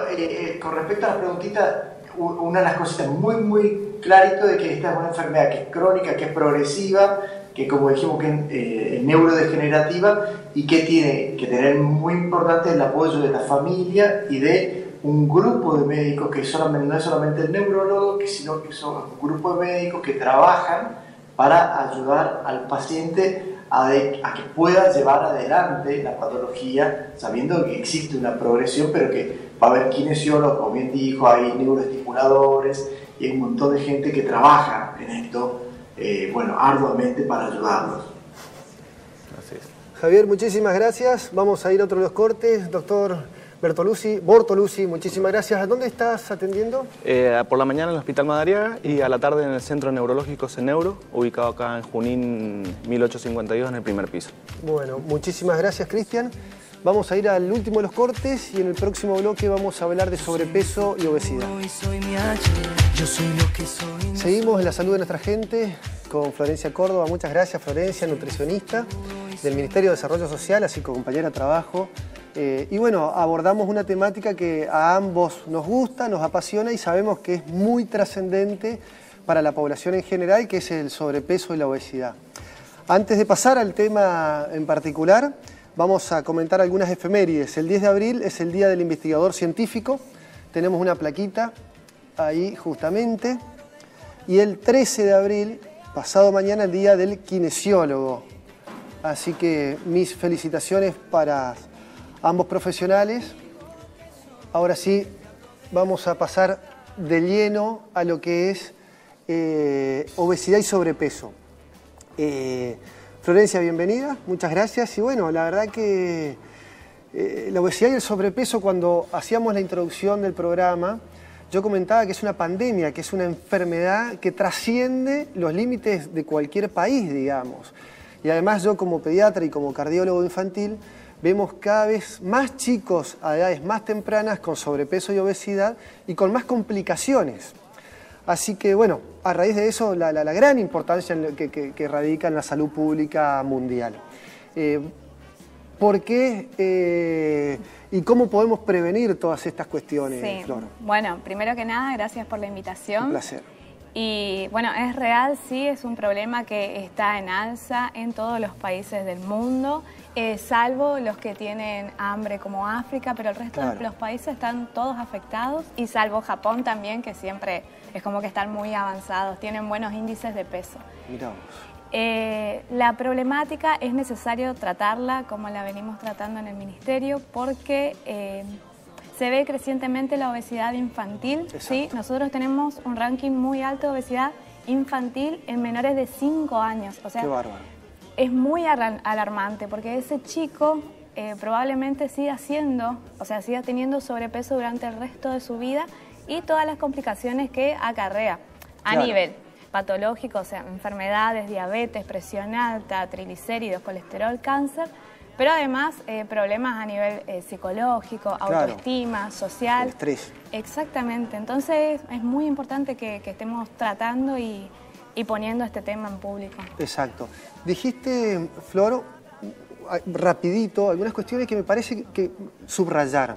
con respecto a las preguntitas, una de las cositas muy clarito de que esta es una enfermedad que es crónica, que es progresiva, que como dijimos que es neurodegenerativa y que tiene que tener muy importante el apoyo de la familia y de un grupo de médicos que no es solamente el neurólogo, sino que son un grupo de médicos que trabajan para ayudar al paciente a que pueda llevar adelante la patología, sabiendo que existe una progresión, pero que va a haber kinesiólogos, como bien dijo, hay neuroestimuladores y hay un montón de gente que trabaja en esto, arduamente para ayudarlos. Así es. Javier, muchísimas gracias. Vamos a ir a otro de los cortes. Doctor Bortoluzzi, muchísimas gracias. ¿Dónde estás atendiendo? Por la mañana en el Hospital Madariaga y a la tarde en el Centro Neurológico Ceneuro, ubicado acá en Junín 1852 en el primer piso. Bueno, muchísimas gracias, Cristian. Vamos a ir al último de los cortes y en el próximo bloque vamos a hablar de sobrepeso y obesidad. Seguimos en la salud de nuestra gente con Florencia Córdoba. Muchas gracias, Florencia, nutricionista del Ministerio de Desarrollo Social, así como compañera de trabajo. Y bueno, abordamos una temática que a ambos nos gusta, nos apasiona y sabemos que es muy trascendente para la población en general, que es el sobrepeso y la obesidad. Antes de pasar al tema en particular, vamos a comentar algunas efemérides. El 10 de abril es el Día del Investigador Científico. Tenemos una plaquita ahí justamente. Y el 13 de abril, pasado mañana, el Día del Kinesiólogo. Así que mis felicitaciones para ambos profesionales. Ahora sí, vamos a pasar de lleno a lo que es obesidad y sobrepeso. Florencia, bienvenida, muchas gracias. Y bueno, la verdad que la obesidad y el sobrepeso, cuando hacíamos la introducción del programa, yo comentaba que es una pandemia, que es una enfermedad que trasciende los límites de cualquier país, digamos. Y además yo como pediatra y como cardiólogo infantil, vemos cada vez más chicos a edades más tempranas con sobrepeso y obesidad y con más complicaciones. Así que, bueno, a raíz de eso, la gran importancia que radica en la salud pública mundial. ¿Por qué y cómo podemos prevenir todas estas cuestiones, sí. Flor? Bueno, primero que nada, gracias por la invitación. Un placer. Y bueno, es real, sí, es un problema que está en alza en todos los países del mundo, salvo los que tienen hambre como África, pero el resto de los países están todos afectados, y salvo Japón también, que siempre es como que están muy avanzados, tienen buenos índices de peso. Miramos. La problemática es necesario tratarla como la venimos tratando en el Ministerio, porque se ve crecientemente la obesidad infantil. ¿Sí? Nosotros tenemos un ranking muy alto de obesidad infantil en menores de 5 años. O sea, qué bárbaro. Es muy alarmante, porque ese chico probablemente siga teniendo sobrepeso durante el resto de su vida y todas las complicaciones que acarrea a nivel patológico, o sea, enfermedades, diabetes, presión alta, triglicéridos, colesterol, cáncer, pero además problemas a nivel psicológico, autoestima, social. El estrés. Exactamente. Entonces es muy importante que estemos tratando y poniendo este tema en público. Exacto. Dijiste, Flor, rapidito, algunas cuestiones que me parece que subrayar.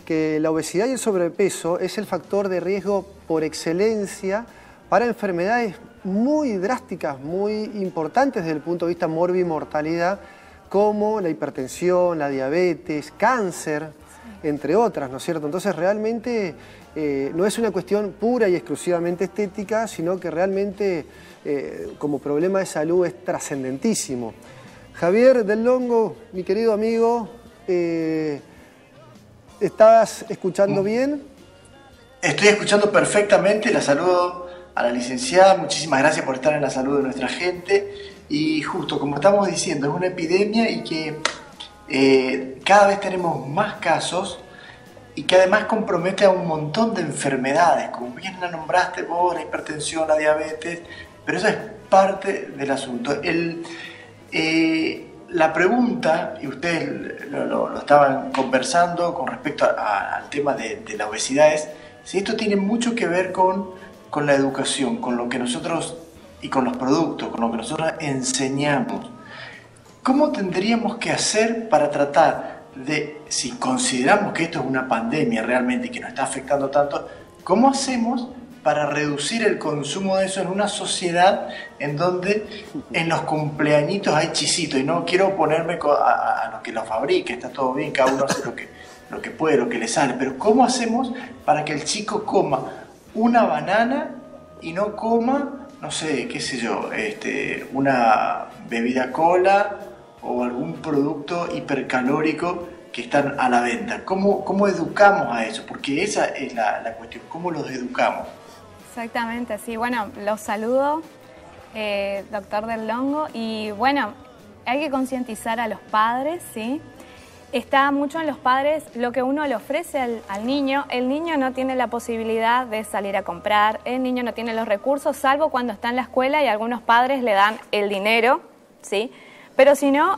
Que la obesidad y el sobrepeso es el factor de riesgo por excelencia para enfermedades muy drásticas, muy importantes desde el punto de vista morbimortalidad, como la hipertensión, la diabetes, cáncer, entre otras, ¿no es cierto? Entonces realmente no es una cuestión pura y exclusivamente estética, sino que realmente como problema de salud es trascendentísimo. Javier del Longo, mi querido amigo, ¿estás escuchando bien? Estoy escuchando perfectamente, la saludo a la licenciada, muchísimas gracias por estar en la salud de nuestra gente. Y justo como estamos diciendo, es una epidemia y que cada vez tenemos más casos y que además compromete a un montón de enfermedades, como bien la nombraste vos, la hipertensión, la diabetes, pero eso es parte del asunto. La pregunta, y ustedes lo estaban conversando con respecto al tema de la obesidad, es si esto tiene mucho que ver con la educación, con lo que nosotros, y con los productos, con lo que nosotros enseñamos. ¿Cómo tendríamos que hacer para tratar de, si consideramos que esto es una pandemia realmente y que nos está afectando tanto, cómo hacemos para reducir el consumo de eso en una sociedad en donde en los cumpleañitos hay chisitos? Y no quiero oponerme a los que lo fabrica, está todo bien, cada uno hace lo que puede, lo que le sale, pero ¿cómo hacemos para que el chico coma una banana y no coma, no sé, qué sé yo, una bebida cola o algún producto hipercalórico que están a la venta? ¿Cómo educamos a eso? Porque esa es la cuestión, ¿cómo los educamos? Exactamente, sí. Bueno, los saludo, doctor del Longo, y bueno, hay que concientizar a los padres, ¿sí? está mucho en los padres lo que uno le ofrece al niño. El niño no tiene la posibilidad de salir a comprar, el niño no tiene los recursos, salvo cuando está en la escuela y algunos padres le dan el dinero, ¿sí? Pero si no,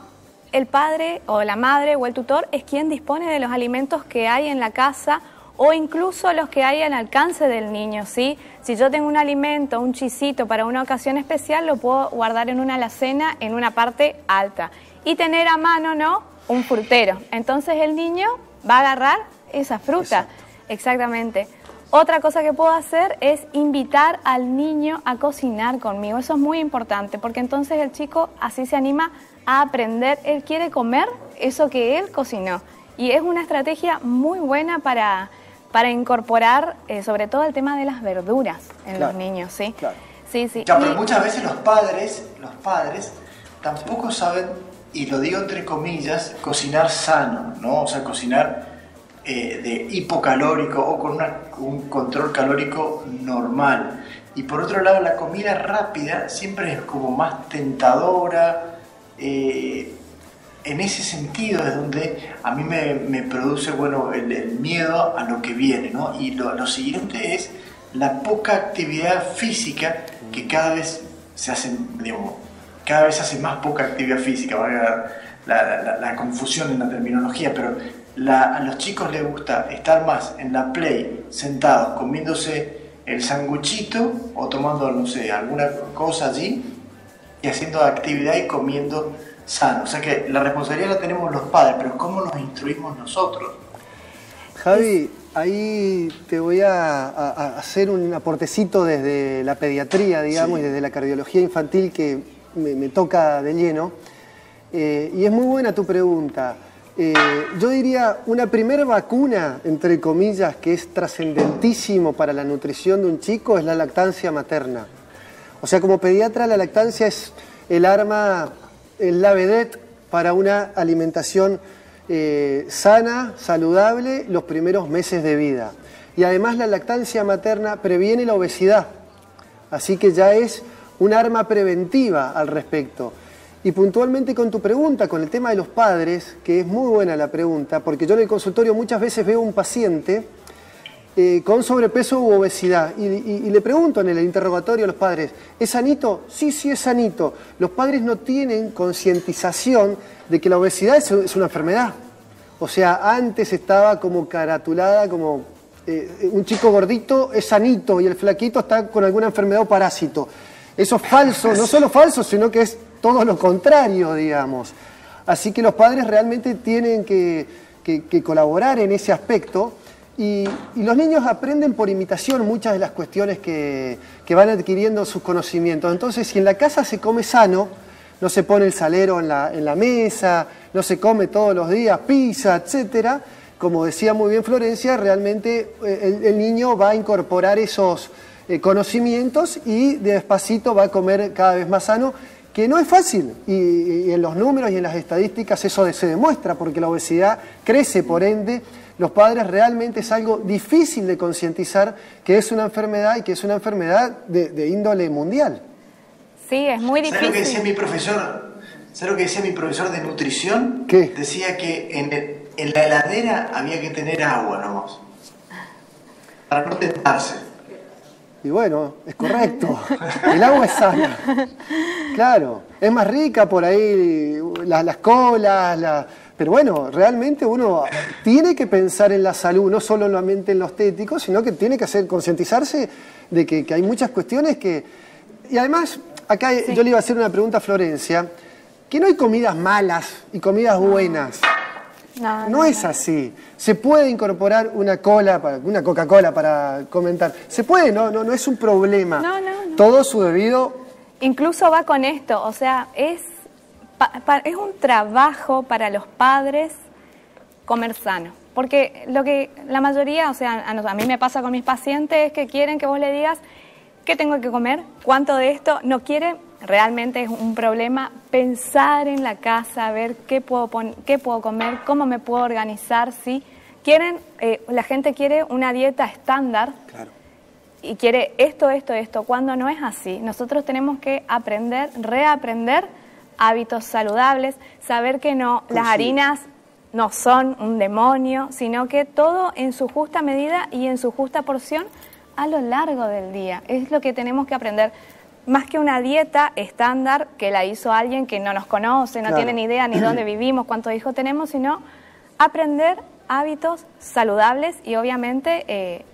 el padre o la madre o el tutor es quien dispone de los alimentos que hay en la casa o incluso los que hay al alcance del niño, ¿sí? Si yo tengo un alimento, un chisito para una ocasión especial, lo puedo guardar en una alacena en una parte alta y tener a mano, ¿no?, un frutero. Entonces el niño va a agarrar esa fruta. Exacto. Exactamente. Otra cosa que puedo hacer es invitar al niño a cocinar conmigo. Eso es muy importante porque entonces el chico así se anima a aprender. Él quiere comer eso que él cocinó. Y es una estrategia muy buena para incorporar sobre todo el tema de las verduras en los niños, ¿sí? Claro. Sí, sí. Ya, pero muchas veces los padres tampoco saben, y lo digo entre comillas, cocinar sano, ¿no? O sea, cocinar de hipocalórico o con un control calórico normal. Y por otro lado, la comida rápida siempre es como más tentadora. En ese sentido es donde a mí me produce, bueno, el miedo a lo que viene, ¿no? Y lo siguiente es la poca actividad física que cada vez se hace, digamos, cada vez hace más poca actividad física, valga la confusión en la terminología, pero a los chicos les gusta estar más en la play, sentados, comiéndose el sanguchito o tomando, no sé, alguna cosa allí y haciendo actividad y comiendo sano. O sea que la responsabilidad la tenemos los padres, pero ¿cómo nos instruimos nosotros? Javi, ahí te voy a hacer un aportecito desde la pediatría, digamos, y desde la cardiología infantil que me toca de lleno. Y es muy buena tu pregunta. Yo diría, una primera vacuna, entre comillas, que es trascendentísimo para la nutrición de un chico es la lactancia materna. O sea, como pediatra, la lactancia es el arma, la vedette para una alimentación sana, saludable, los primeros meses de vida. Y además la lactancia materna previene la obesidad. Así que ya es un arma preventiva al respecto. Y puntualmente con tu pregunta, con el tema de los padres, que es muy buena la pregunta, porque yo en el consultorio muchas veces veo un paciente con sobrepeso u obesidad y le pregunto en el interrogatorio a los padres, ¿es sanito? Sí, sí es sanito. Los padres no tienen concientización de que la obesidad es una enfermedad. O sea, antes estaba como caratulada como un chico gordito es sanito y el flaquito está con alguna enfermedad o parásito. Eso es falso, no solo falso, sino que es todo lo contrario, digamos. Así que los padres realmente tienen que colaborar en ese aspecto y los niños aprenden por imitación muchas de las cuestiones que van adquiriendo sus conocimientos. Entonces, si en la casa se come sano, no se pone el salero en la mesa, no se come todos los días pizza, etcétera, como decía muy bien Florencia, realmente el niño va a incorporar esos conocimientos y despacito va a comer cada vez más sano, que no es fácil y en los números y en las estadísticas eso se demuestra porque la obesidad crece, por ende los padres realmente es algo difícil de concientizar que es una enfermedad y que es una enfermedad de índole mundial. Sí, es muy difícil. ¿Sabes lo que decía mi profesor? ¿Sabes lo que decía mi profesor de nutrición? ¿Qué? Decía que en la heladera había que tener agua nomás, para no tentarse. Y bueno, es correcto. El agua es sana. Claro, es más rica por ahí las colas, pero bueno, realmente uno tiene que pensar en la salud, no solamente en lo estético, sino que tiene que concientizarse de que hay muchas cuestiones que... Y además, acá sí, yo le iba a hacer una pregunta a Florencia, que no hay comidas malas y comidas buenas. No es así. Se puede incorporar una Coca-Cola para comentar. Se puede, no es un problema. No. Todo su debido... Incluso va con esto, o sea, es un trabajo para los padres comer sano. Porque lo que la mayoría, o sea, a mí me pasa con mis pacientes, es que quieren que vos le digas qué tengo que comer, cuánto de esto, no quieren, realmente es un problema pensar en la casa, ver qué puedo comer, cómo me puedo organizar, ¿sí? La gente quiere una dieta estándar. Claro. Y quiere esto, cuando no es así. Nosotros tenemos que reaprender hábitos saludables, saber que las harinas no son un demonio, sino que todo en su justa medida y en su justa porción a lo largo del día. Es lo que tenemos que aprender. Más que una dieta estándar que la hizo alguien que no nos conoce, no tiene ni idea ni dónde vivimos, cuántos hijos tenemos, sino aprender hábitos saludables y obviamente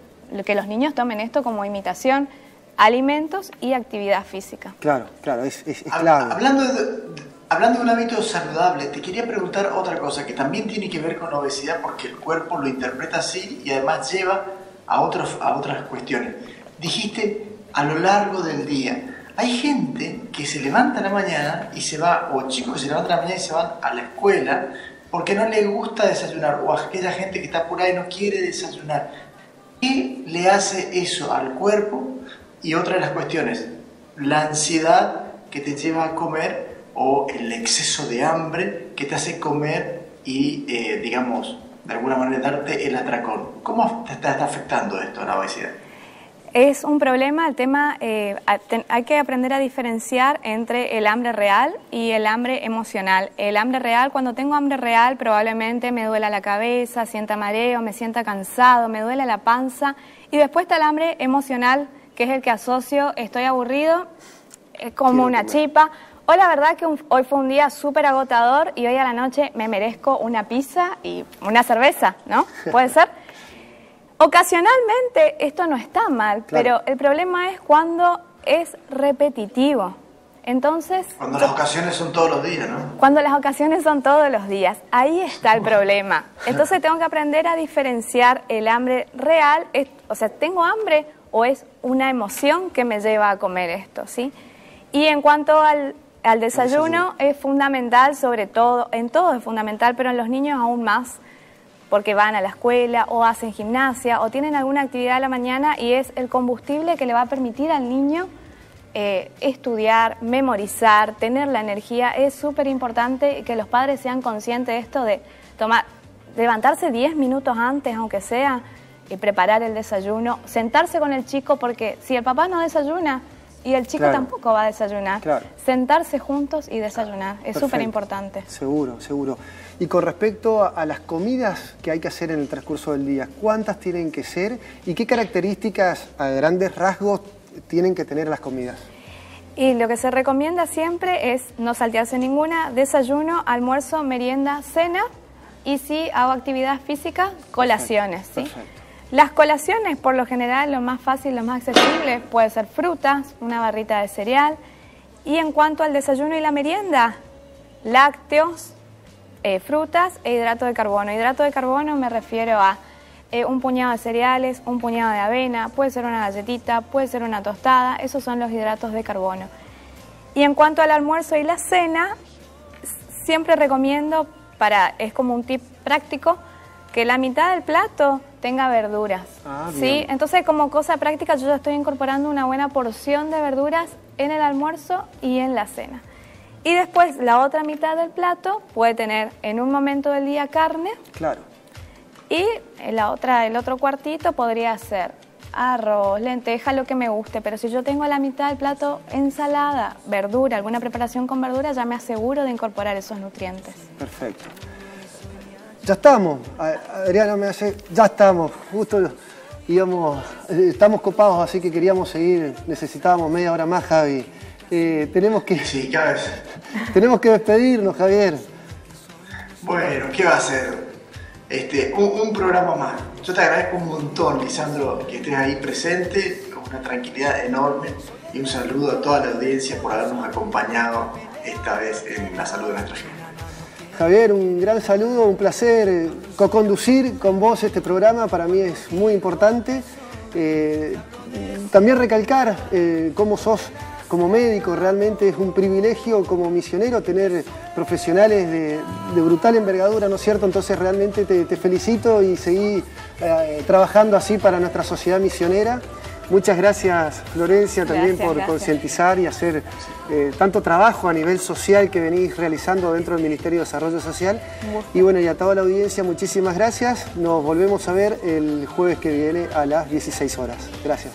que los niños tomen esto como imitación, alimentos y actividad física. Claro, es clave. Hablando de un hábito saludable, te quería preguntar otra cosa que también tiene que ver con obesidad porque el cuerpo lo interpreta así y además lleva a otras cuestiones. Dijiste a lo largo del día. Hay gente que se levanta a la mañana y se va, o chicos que se levantan a la mañana y se van a la escuela porque no les gusta desayunar, o aquella gente que está apurada y no quiere desayunar. ¿Qué le hace eso al cuerpo? Y otra de las cuestiones, la ansiedad que te lleva a comer o el exceso de hambre que te hace comer y, digamos, de alguna manera darte el atracón. ¿Cómo te está afectando esto, la obesidad? Es un problema, el tema, hay que aprender a diferenciar entre el hambre real y el hambre emocional. El hambre real, cuando tengo hambre real, probablemente me duela la cabeza, sienta mareo, me sienta cansado, me duele la panza. Y después está el hambre emocional, que es el que asocio, estoy aburrido, como una chipa. O la verdad que hoy fue un día súper agotador y hoy a la noche me merezco una pizza y una cerveza, ¿no? ¿Puede ser? Ocasionalmente esto no está mal, pero el problema es cuando es repetitivo. Entonces, cuando las ocasiones son todos los días, ¿no? Cuando las ocasiones son todos los días, ahí está el problema. Entonces tengo que aprender a diferenciar el hambre real, o sea, ¿tengo hambre o es una emoción que me lleva a comer esto, sí? Y en cuanto al desayuno, es fundamental, sobre todo, en todo es fundamental, pero en los niños aún más, porque van a la escuela o hacen gimnasia o tienen alguna actividad a la mañana y es el combustible que le va a permitir al niño estudiar, memorizar, tener la energía. Es súper importante que los padres sean conscientes de esto, de levantarse 10 minutos antes, aunque sea, y preparar el desayuno, sentarse con el chico, porque si el papá no desayuna y el chico tampoco va a desayunar, sentarse juntos y desayunar, es súper importante. Seguro. Y con respecto a las comidas que hay que hacer en el transcurso del día, ¿cuántas tienen que ser y qué características a grandes rasgos tienen que tener las comidas? Y lo que se recomienda siempre es no saltearse ninguna: desayuno, almuerzo, merienda, cena y si hago actividad física, colaciones. Perfecto. Las colaciones, por lo general, lo más fácil, lo más accesible, puede ser frutas, una barrita de cereal. Y en cuanto al desayuno y la merienda, lácteos, frutas e hidrato de carbono. Hidrato de carbono me refiero a un puñado de cereales, un puñado de avena, puede ser una galletita, puede ser una tostada, esos son los hidratos de carbono. Y en cuanto al almuerzo y la cena, siempre recomiendo, es como un tip práctico, que la mitad del plato tenga verduras. ¿Sí? Entonces, como cosa práctica, yo ya estoy incorporando una buena porción de verduras en el almuerzo y en la cena. Y después la otra mitad del plato puede tener en un momento del día carne. Claro. Y el otro cuartito podría ser arroz, lenteja, lo que me guste. Pero si yo tengo a la mitad del plato ensalada, verdura, alguna preparación con verdura, ya me aseguro de incorporar esos nutrientes. Perfecto. Ya estamos. Adriana me hace... Ya estamos. Justo estamos copados, así que queríamos seguir. Necesitábamos media hora más, Javi. Tenemos que despedirnos, Javier. Bueno, ¿qué va a hacer? Un programa más. Yo te agradezco un montón, Lisandro, que estés ahí presente, con una tranquilidad enorme, y un saludo a toda la audiencia por habernos acompañado esta vez en la salud de nuestra gente. Javier, un gran saludo, un placer co-conducir con vos este programa, para mí es muy importante. También recalcar cómo sos como médico, realmente es un privilegio como misionero tener profesionales de brutal envergadura, ¿no es cierto? Entonces realmente te felicito y seguí trabajando así para nuestra sociedad misionera. Muchas gracias, Florencia, también por concientizar y hacer tanto trabajo a nivel social que venís realizando dentro del Ministerio de Desarrollo Social. Y bueno, y a toda la audiencia, muchísimas gracias. Nos volvemos a ver el jueves que viene a las 16 horas. Gracias.